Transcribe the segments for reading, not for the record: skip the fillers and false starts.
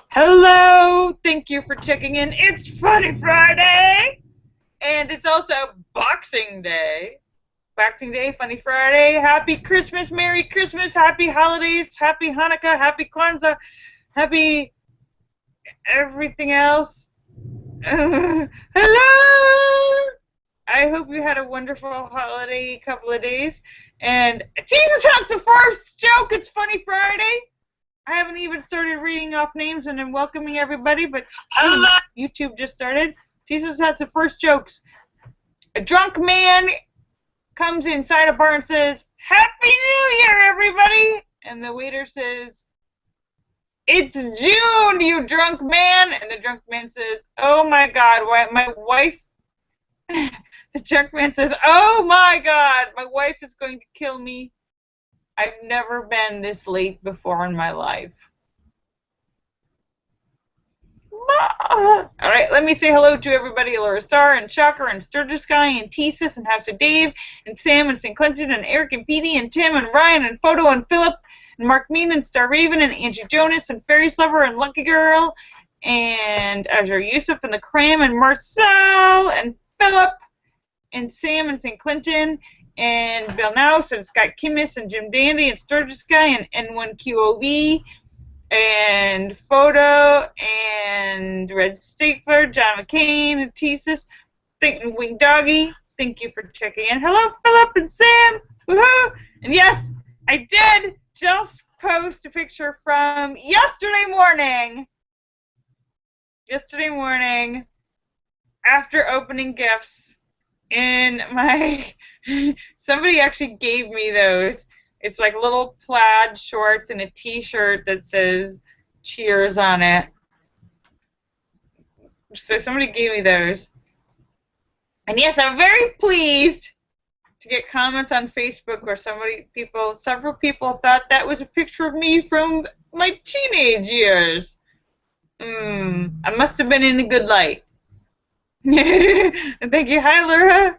Hello, thank you for checking in. It's Funny Friday, and it's also Boxing Day. Boxing Day, Funny Friday, Happy Christmas, Merry Christmas, Happy Holidays, Happy Hanukkah, Happy Kwanzaa, Happy everything else. Hello! I hope you had a wonderful holiday couple of days. And Jesus, that's the first joke. It's Funny Friday. I haven't even started reading off names and then welcoming everybody, but YouTube just started. Jesus has the first jokes. A drunk man comes inside a bar and says, "Happy New Year, everybody!" And the waiter says, "It's June, you drunk man!" And the drunk man says, "Oh my God, why my wife..." The drunk man says, "Oh my God, my wife is going to kill me. I've never been this late before in my life." All right, let me say hello to everybody. Laura Star and Shocker and Sturgis Guy and Thesis and House of Dave and Sam and St. Clinton and Eric and Petey and Tim and Ryan and Photo and Philip and Mark Mean and Star Raven and Angie Jonas and Fairy Lover and Lucky Girl and Azure Yusuf and the Cram and Marcel and Philip and Sam and St. Clinton and Bill Nouse and Scott Kimmis and Jim Dandy and Sturgis Guy and N1QOV and Photo and Red Stakefler, John McCain and Thesis, and Wing Doggy. Thank you for checking in. Hello, Philip and Sam. Woohoo! And yes, I did just post a picture from yesterday morning. Yesterday morning, after opening gifts, in my... Somebody actually gave me those. It's like little plaid shorts and a t-shirt that says cheers on it. So somebody gave me those. And yes, I'm very pleased to get comments on Facebook where several people thought that was a picture of me from my teenage years. I must have been in a good light. Thank you. Hi, Laura.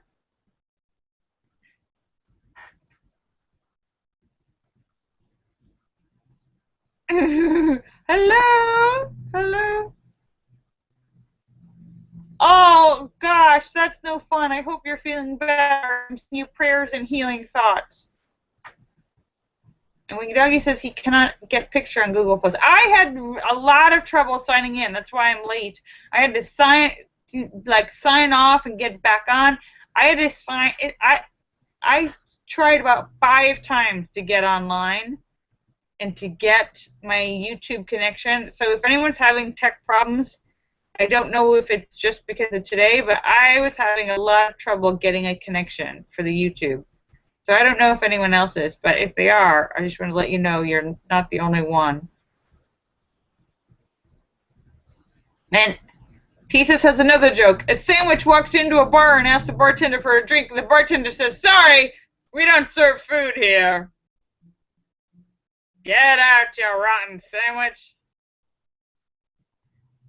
Hello. Hello. Oh, gosh, that's no fun. I hope you're feeling better. I'm sending you prayers and healing thoughts. And when Doggy says he cannot get picture on Google Plus, I had a lot of trouble signing in. That's why I'm late. I had to sign off and get back on. I had to sign it. I tried about 5 times to get online and to get my YouTube connection. So if anyone's having tech problems, I don't know if it's just because of today, but I was having a lot of trouble getting a connection for the YouTube. So I don't know if anyone else is, but if they are, I just want to let you know you're not the only one. And Thesis has another joke. A sandwich walks into a bar and asks the bartender for a drink. The bartender says, "Sorry, we don't serve food here." Get out, you rotten sandwich.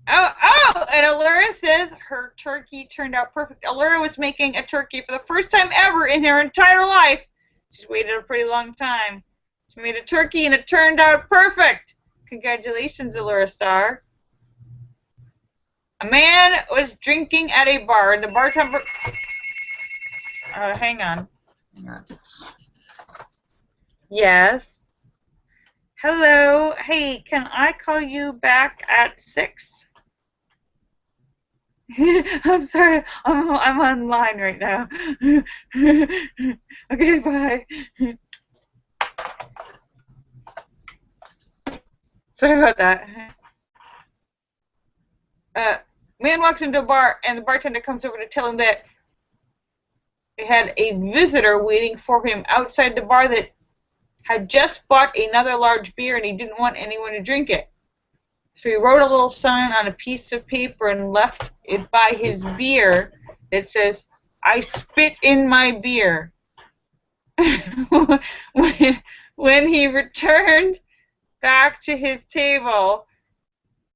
Oh, and Allura says her turkey turned out perfect. Allura was making a turkey for the first time ever in her entire life. She's waited a pretty long time. She made a turkey and it turned out perfect. Congratulations, Allura Star. A man was drinking at a bar and the bartender... hang on. Yes. Hello. Hey, can I call you back at 6? I'm sorry. I'm online right now. Okay, bye. Sorry about that. Man walks into a bar and the bartender comes over to tell him that they had a visitor waiting for him outside the bar that had just bought another large beer and he didn't want anyone to drink it. So he wrote a little sign on a piece of paper and left it by his beer that says, "I spit in my beer." when he returned back to his table,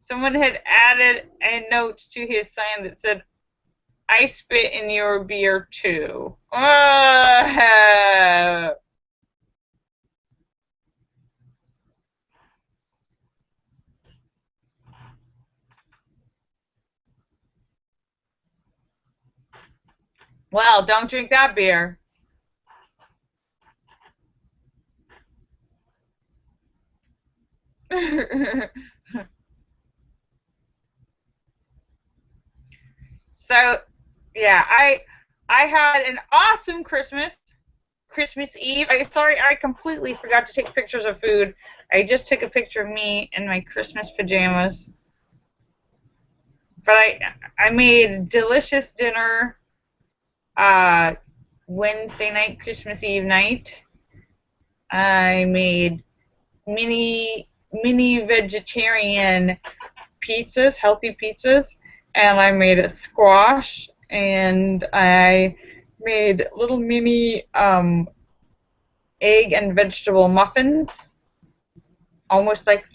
someone had added a note to his sign that said, "I spit in your beer too." Well, don't drink that beer. So, yeah, I had an awesome Christmas Eve. Sorry, I completely forgot to take pictures of food. I just took a picture of me in my Christmas pajamas. But I made delicious dinner uh Wednesday night, Christmas Eve night. I made mini vegetarian pizzas, healthy pizzas, and I made a squash, and I made little mini egg and vegetable muffins, almost like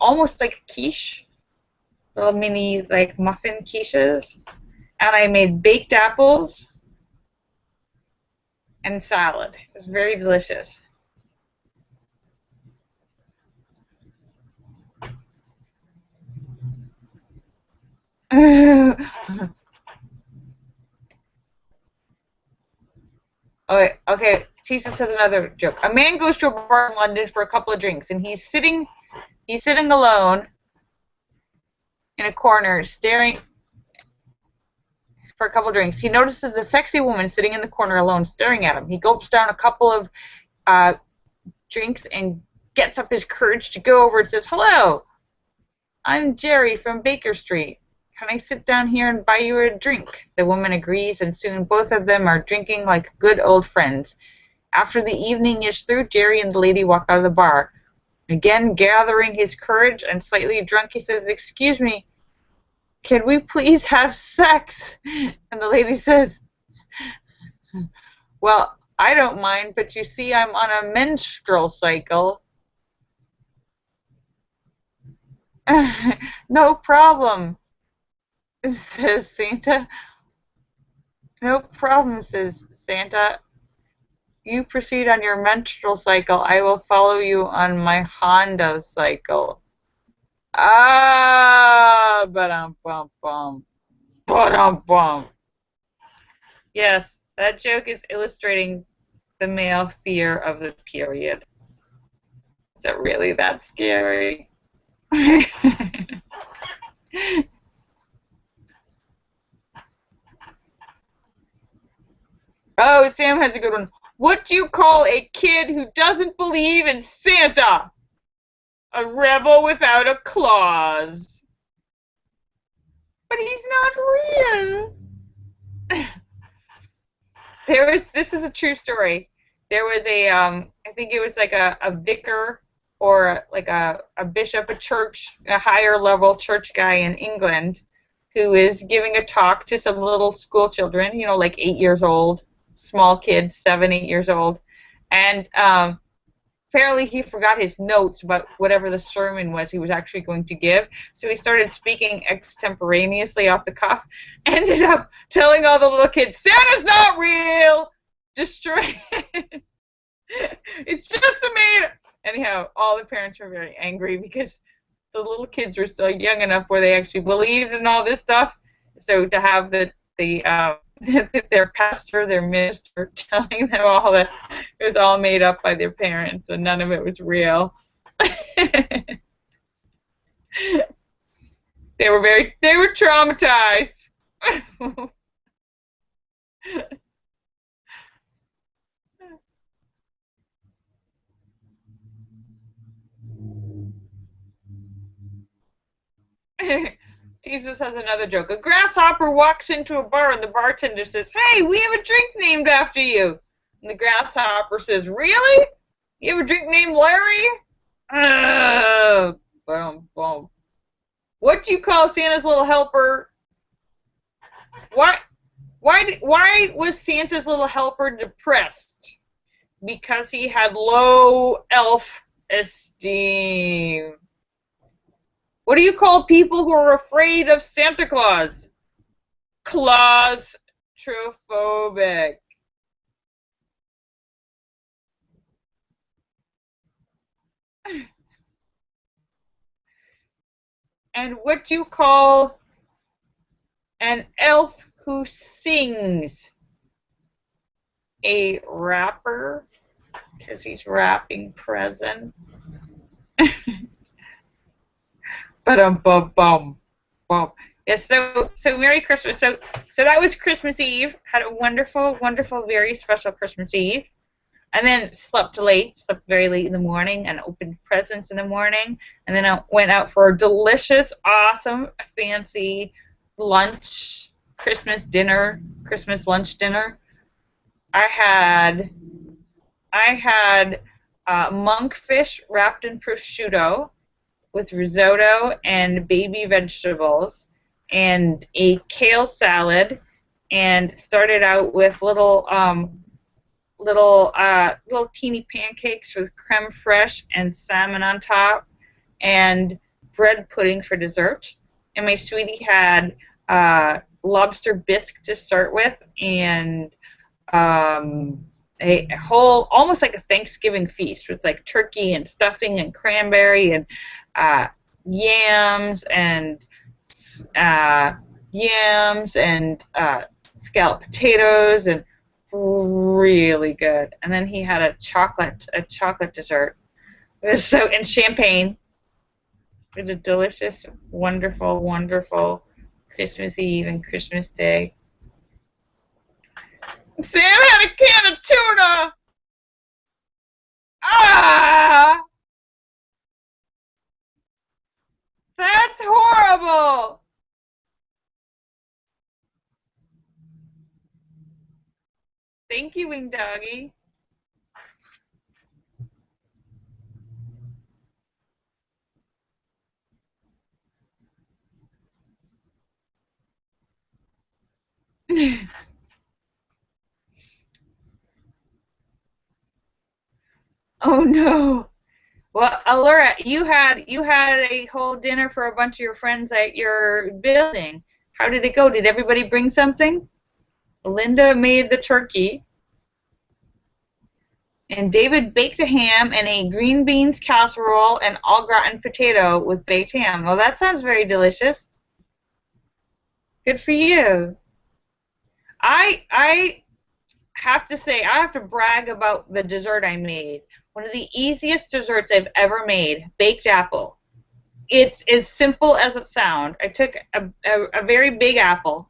quiche, little mini like muffin quiches, and I made baked apples and salad. It was very delicious. Okay, okay. Jesus says another joke. A man goes to a bar in London for a couple of drinks, and he's sitting alone in a corner, staring for a couple of drinks. He notices a sexy woman sitting in the corner alone, staring at him. He gulps down a couple of uh, drinks and gets up his courage to go over and says, "Hello, I'm Jerry from Baker Street. Can I sit down here and buy you a drink?" The woman agrees, and soon both of them are drinking like good old friends. After the evening is through, Jerry and the lady walk out of the bar. Again, gathering his courage and slightly drunk, he says, "Excuse me, can we please have sex?" And the lady says, "Well, I don't mind, but you see, I'm on a menstrual cycle." "No problem," says Santa. "No problem," says Santa. "You proceed on your menstrual cycle. I will follow you on my Honda cycle." Ah, ba-dum bum bum, ba-dum bum. Yes, that joke is illustrating the male fear of the period. Is it really that scary? Oh, Sam has a good one. What do you call a kid who doesn't believe in Santa? A rebel without a clause. But he's not real. This is a true story. There was I think it was like a vicar or like a bishop, a church, a higher level church guy in England who is giving a talk to some little school children, like 8 years old, small kids, 7, 8 years old. And apparently he forgot his notes about whatever the sermon was he was actually going to give. So he started speaking extemporaneously off the cuff, ended up telling all the little kids, "Santa's not real! Destroy it! It's just a made." Anyhow, all the parents were very angry because the little kids were still young enough where they actually believed in all this stuff. So to have their pastor, their minister, telling them all that it was all made up by their parents and none of it was real. They were traumatized. Jesus has another joke. A grasshopper walks into a bar and the bartender says, "Hey, we have a drink named after you." And the grasshopper says, "Really? You have a drink named Larry?" Boom, boom. What do you call Santa's little helper? Why, why was Santa's little helper depressed? Because he had low self-esteem. What do you call people who are afraid of Santa Claus? Claustrophobic. And what do you call an elf who sings? a wrapper because he's wrapping presents. But bum bum bum. Yes, so Merry Christmas. So that was Christmas Eve. Had a wonderful, wonderful, very special Christmas Eve. And then slept late, slept very late in the morning, and opened presents in the morning. And then I went out for a delicious, awesome, fancy lunch, Christmas dinner, Christmas lunch dinner. I had monkfish wrapped in prosciutto with risotto and baby vegetables, and a kale salad, and started out with little teeny pancakes with creme fraiche and salmon on top, and bread pudding for dessert. And my sweetie had lobster bisque to start with, and a whole, almost like a Thanksgiving feast with like turkey and stuffing and cranberry and yams and scalloped potatoes, and really good. And then he had a chocolate dessert. It was so, and champagne. It was a delicious, wonderful, wonderful Christmas Eve and Christmas Day. Sam had a can of tuna. Ah, that's horrible. Thank you, Wing Doggy. Oh no. Well, Laura, you had a whole dinner for a bunch of your friends at your building. How did it go? Did everybody bring something? Linda made the turkey, and David baked a ham and a green beans casserole and au gratin potato with baked ham. Well, that sounds very delicious. Good for you. I have to say, I have to brag about the dessert I made. One of the easiest desserts I've ever made, baked apple. It's as simple as it sounds. I took a very big apple.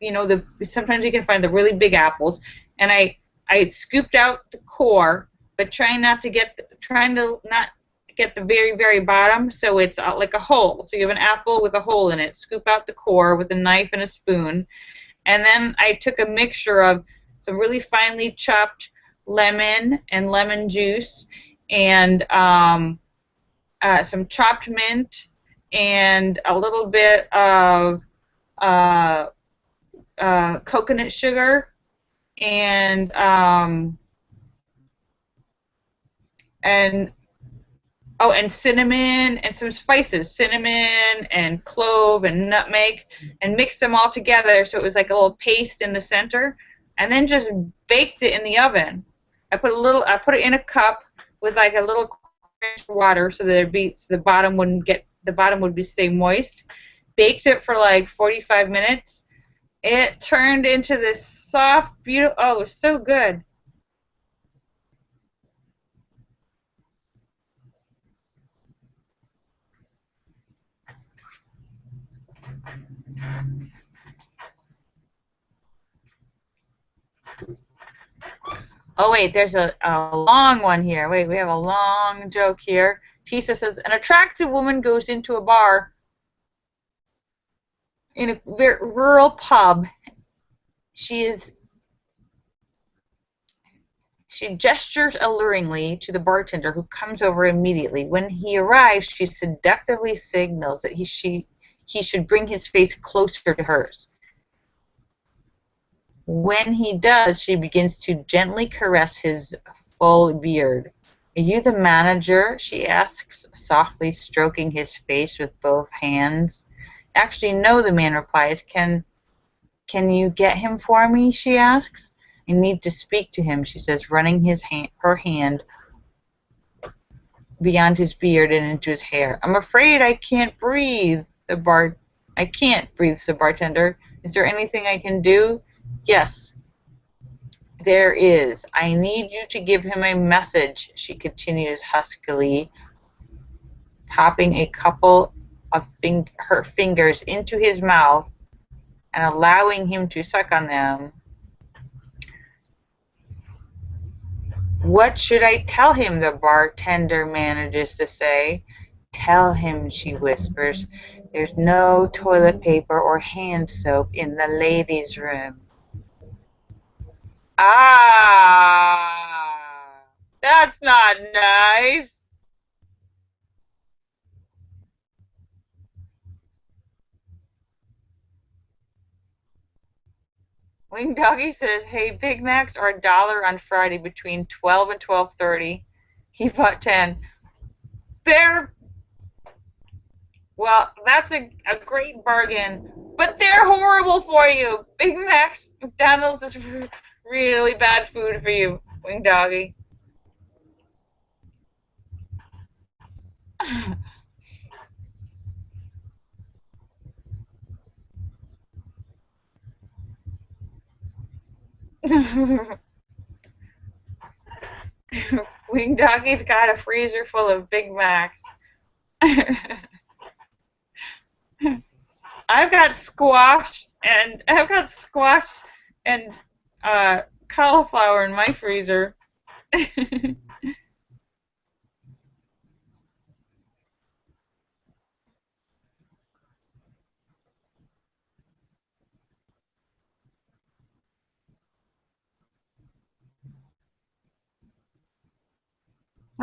You know, sometimes you can find the really big apples, and I scooped out the core, but trying not to get the very, very bottom, so it's like a hole. So you have an apple with a hole in it. Scoop out the core with a knife and a spoon, and then I took a mixture of some really finely chopped lemon and lemon juice, and some chopped mint, and a little bit of coconut sugar, and cinnamon and some spices, cinnamon and clove and nutmeg, and mixed them all together so it was like a little paste in the center, and then just baked it in the oven. I put it in a cup with like a little water so that the bottom would stay moist. Baked it for like 45 minutes. It turned into this soft, beautiful. Oh, it was so good. Oh, wait, there's a long one here. Wait, we have a long joke here. Tisa says, an attractive woman goes into a bar in a rural pub. She gestures alluringly to the bartender, who comes over immediately. When he arrives, she seductively signals that he should bring his face closer to hers. When he does, she begins to gently caress his full beard. Are you the manager? She asks, softly stroking his face with both hands. Actually, no, the man replies. Can you get him for me? She asks. I need to speak to him, she says, running her hand beyond his beard and into his hair. I'm afraid I can't breathe, I can't breathe, the bartender. Is there anything I can do? Yes. There is. I need you to give him a message, she continues huskily, popping a couple of her fingers into his mouth and allowing him to suck on them. What should I tell him? The bartender manages to say. Tell him, she whispers, there's no toilet paper or hand soap in the ladies' room. Ah, that's not nice. Wing Doggy says, hey, Big Macs are $1 on Friday between 12 and 12:30. He bought 10. They're, well, that's a great bargain, but they're horrible for you. Big Macs, McDonald's is really bad food for you, Wing Doggy. Wing Doggy's got a freezer full of Big Macs. I've got squash and cauliflower in my freezer.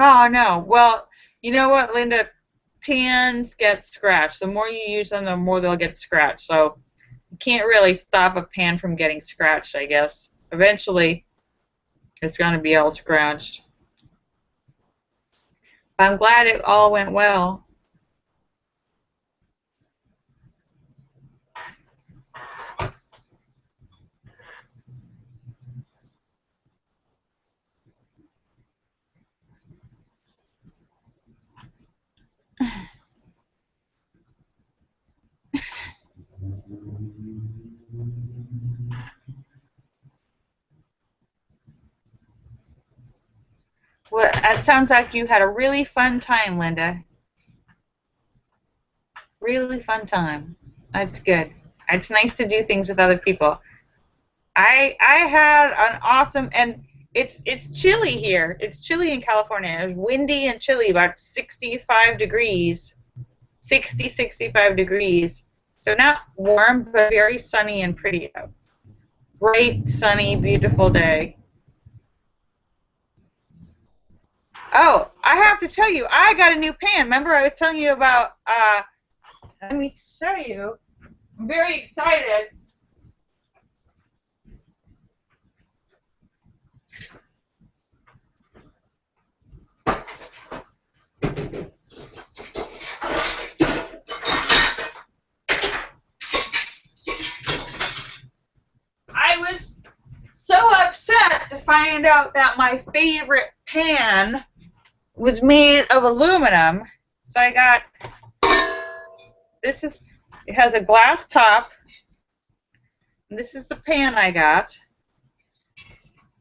Oh no. Well, you know what, Linda? Pans get scratched. The more you use them, the more they'll get scratched. So you can't really stop a pan from getting scratched, I guess. Eventually, it's going to be all scratched. I'm glad it all went well. Well, it sounds like you had a really fun time, Linda. Really fun time. That's good. It's nice to do things with other people. I had an awesome, and it's chilly here. It's chilly in California. It's windy and chilly, about 65 degrees. 65 degrees. So not warm, but very sunny and pretty out. Bright, sunny, beautiful day. Oh, I have to tell you, I got a new pan. Remember I was telling you about, let me show you. I'm very excited. I was so upset to find out that my favorite pan was made of aluminum. So I got, it has a glass top. And this is the pan I got.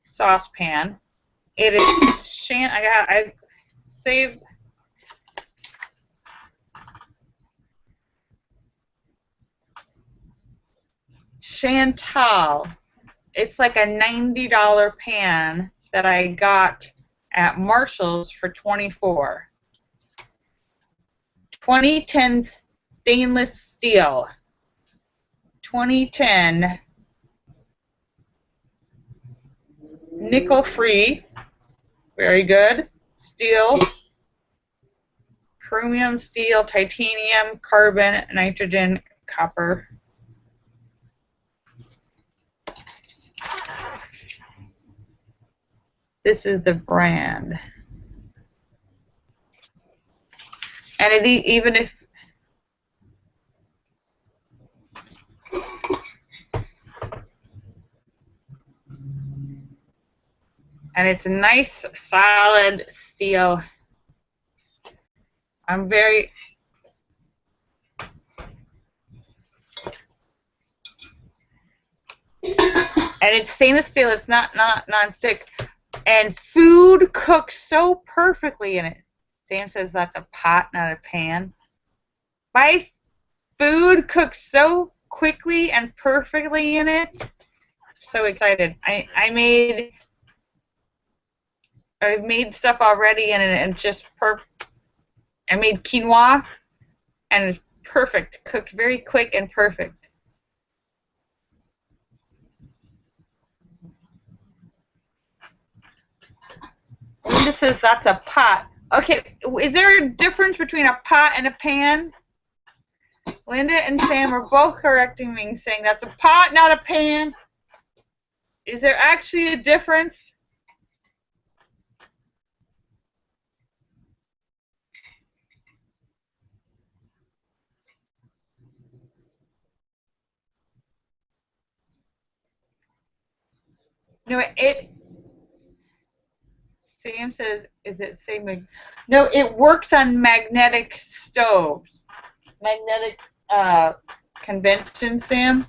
Saucepan. It is I saved Chantal. It's like a $90 pan that I got at Marshall's for $24. 2010 stainless steel. 2010 nickel free. Very good. Steel. Chromium steel, titanium, carbon, nitrogen, copper. This is the brand. And even if and it's a nice solid steel. I'm very and And it's stainless steel. It's not non-stick. And food cooks so perfectly in it. Sam says that's a pot, not a pan. My food cooks so quickly and perfectly in it. So excited. I've made stuff already in it and just I made quinoa and it's perfect. Cooked very quick and perfect. Linda says that's a pot. Okay, is there a difference between a pot and a pan? Linda and Sam are both correcting me, saying that's a pot, not a pan. Is there actually a difference? No, Sam says, is it same? No, it works on magnetic stoves. Magnetic convention, Sam.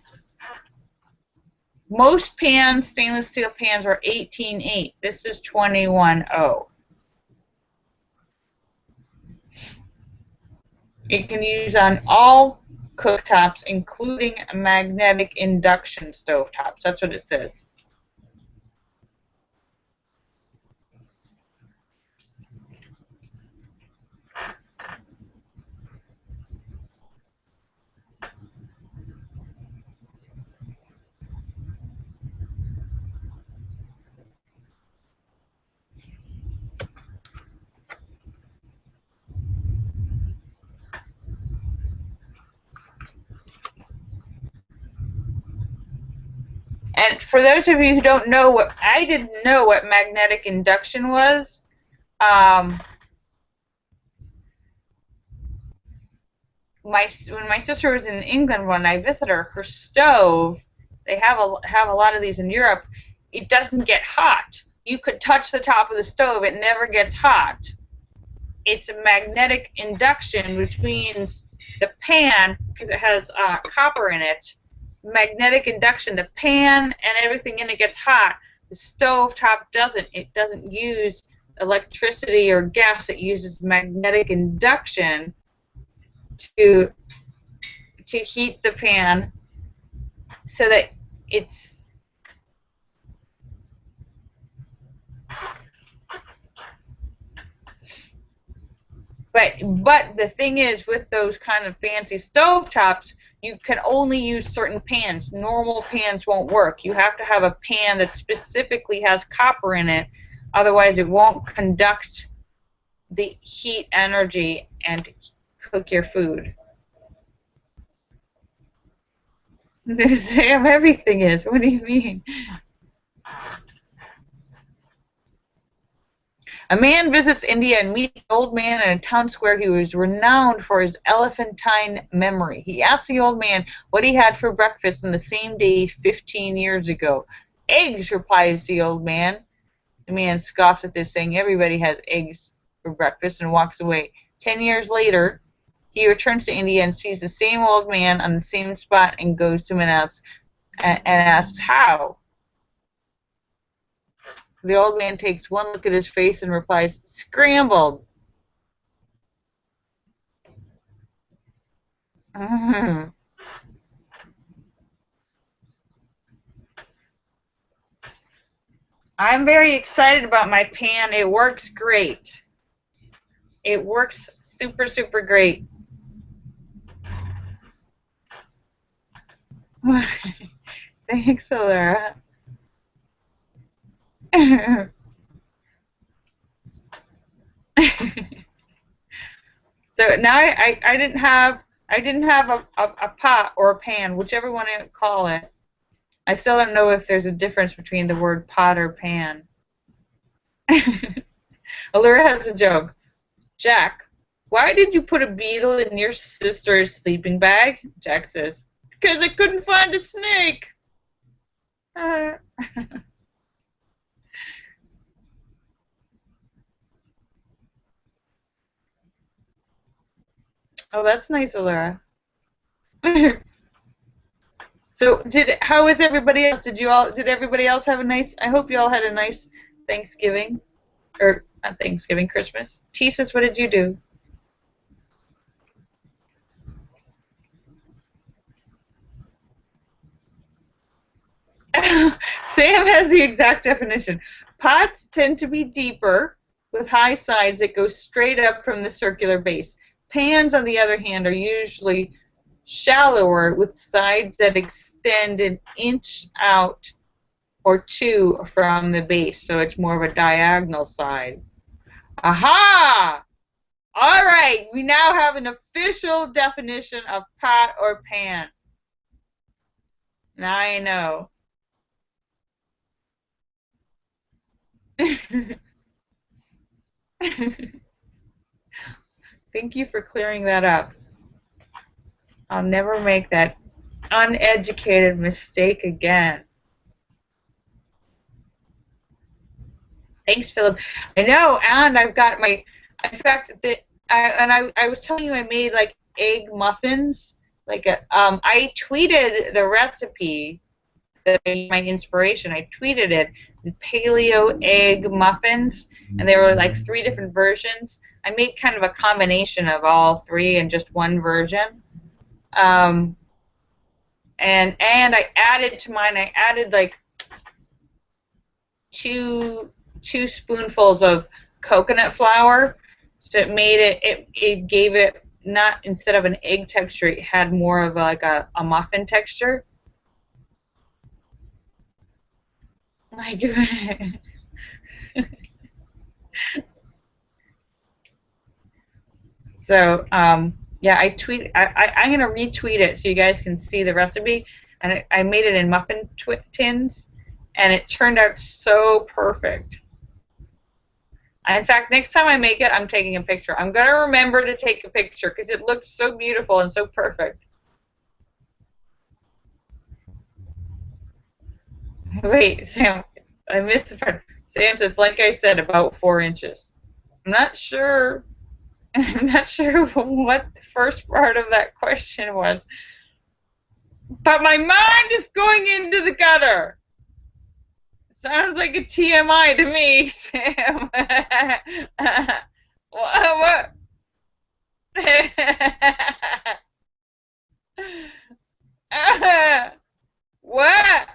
Most pans, stainless steel pans, are 18.8. This is 21.0. It can use on all cooktops, including magnetic induction stovetops. That's what it says. And for those of you who don't know what, I didn't know what magnetic induction was. When my sister was in England, when I visited her stove, they have a lot of these in Europe. It doesn't get hot. You could touch the top of the stove; it never gets hot. It's a magnetic induction, which means the pan, because it has copper in it, magnetic induction, the pan and everything in it gets hot. The stove top doesn't. It doesn't use electricity or gas. It uses magnetic induction to heat the pan so that it's but the thing is, with those kind of fancy stovetops, you can only use certain pans. Normal pans won't work. You have to have a pan that specifically has copper in it, otherwise it won't conduct the heat energy and cook your food. Sam, everything is. What do you mean? A man visits India and meets an old man in a town square who is renowned for his elephantine memory. He asks the old man what he had for breakfast on the same day 15 years ago. Eggs, replies the old man. The man scoffs at this, saying everybody has eggs for breakfast, and walks away. 10 years later, he returns to India and sees the same old man on the same spot and goes to him and asks how. The old man takes one look at his face and replies, scrambled. I'm very excited about my pan. It works great. It works super, super great. Thanks, Laura. So now I didn't have a pot or a pan, whichever one you call it. I still don't know if there's a difference between the word pot or pan. Allura has a joke. Jack, why did you put a beetle in your sister's sleeping bag? Jack says, because I couldn't find a snake. Oh, that's nice, Allura. So how is everybody else? Did everybody else have a nice, I hope you all had a nice Thanksgiving, or not Thanksgiving, Christmas. Jesus, what did you do? Sam has the exact definition. Pots tend to be deeper with high sides that go straight up from the circular base. Pans, on the other hand, are usually shallower with sides that extend an inch out or two from the base, so it's more of a diagonal side. Aha! All right, we now have an official definition of pot or pan. Now I know. Thank you for clearing that up. I'll never make that uneducated mistake again. Thanks, Philip. I know, and I've got my. In fact, I was telling you I made like egg muffins. I tweeted the recipe, my inspiration. I tweeted it, the paleo egg muffins, and there were like 3 different versions. I made kind of a combination of all 3 in just one version. And I added to mine. I added like two spoonfuls of coconut flour, so it made it gave it, not, instead of an egg texture, it had more of like a muffin texture. Like so yeah, I'm gonna retweet it so you guys can see the recipe, and I made it in muffin tins, and it turned out so perfect. In fact, next time I make it, I'm taking a picture. I'm going to remember to take a picture because it looked so beautiful and so perfect. Wait, Sam, I missed the part. Sam says, like I said, about 4 inches. I'm not sure. I'm not sure what the first part of that question was. But my mind is going into the gutter. Sounds like a TMI to me, Sam. What? What?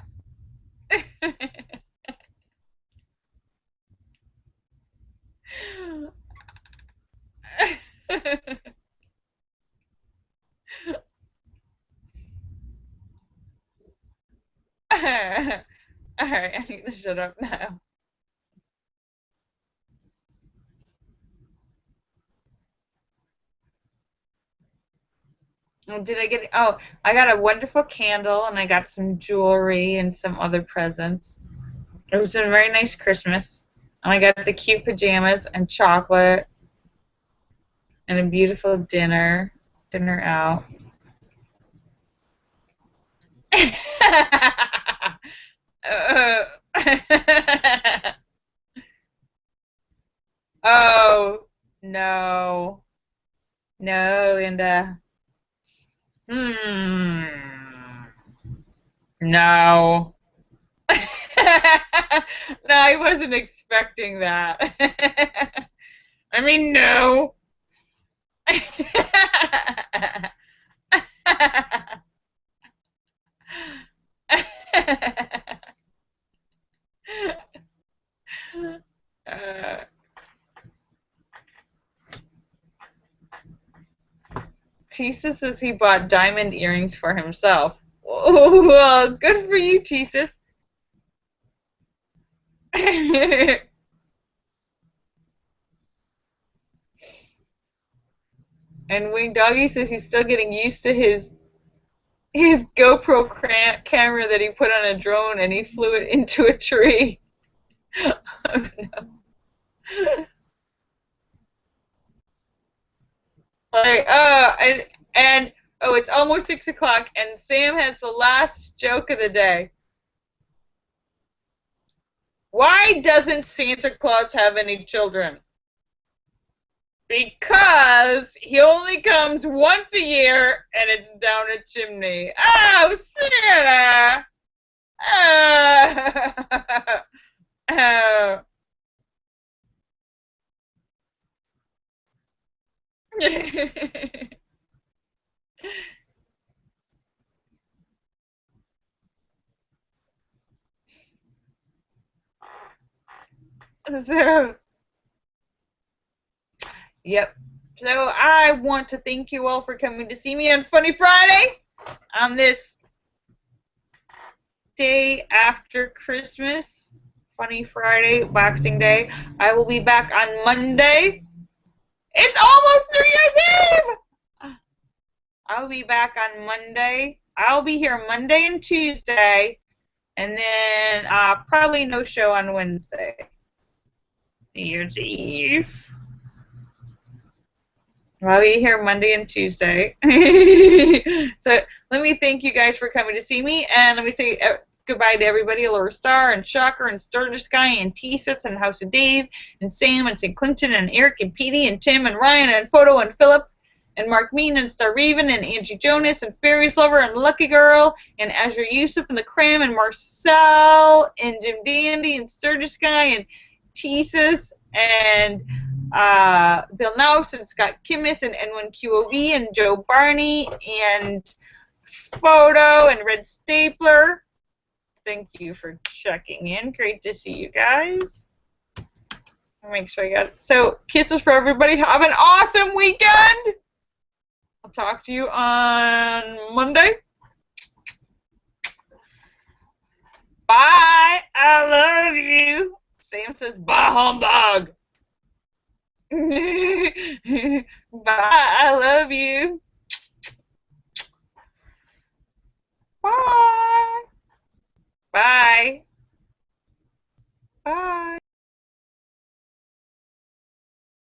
Alright, I need to shut up now. Oh, did I get? Oh, I got a wonderful candle, and I got some jewelry and some other presents. It was a very nice Christmas. And I got the cute pajamas and chocolate and a beautiful dinner out. Oh, no. No, Linda. No. No, I wasn't expecting that. I mean, no. Tisa says he bought diamond earrings for himself. Oh, well, good for you, Tisa. And Wing Doggy says he's still getting used to his GoPro camera that he put on a drone, and he flew it into a tree. Oh, no. Like, and oh, it's almost 6 o'clock, and Sam has the last joke of the day. Why doesn't Santa Claus have any children? Because he only comes once a year, and it's down a chimney. Oh, Santa! Oh. Oh. So, yep. So I want to thank you all for coming to see me on Funny Friday on this day after Christmas. Funny Friday, Boxing Day. I will be back on Monday. It's almost New Year's Eve! I'll be back on Monday. I'll be here Monday and Tuesday, and then probably no show on Wednesday. New Year's Eve. I'll be here Monday and Tuesday. So let me thank you guys for coming to see me, and let me say goodbye to everybody, Laura Star and Shocker and Sturgis Guy and T-Sis and House of Dave and Sam and St. Clinton and Eric and Petey and Tim and Ryan and Photo and Philip and Mark Mean and Star Raven and Angie Jonas and Fairies Lover and Lucky Girl and Azure Yusuf and the Cram and Marcel and Jim Dandy and Sturgis Guy and T-Sis and Bill Nouse and Scott Kimmis and N1QOV and Joe Barney and Photo and Red Stapler. Thank you for checking in. Great to see you guys. Make sure I got it. So, kisses for everybody. Have an awesome weekend. I'll talk to you on Monday. Bye. I love you. Sam says, bye, humbug. Bye. I love you. Bye. Bye. Bye.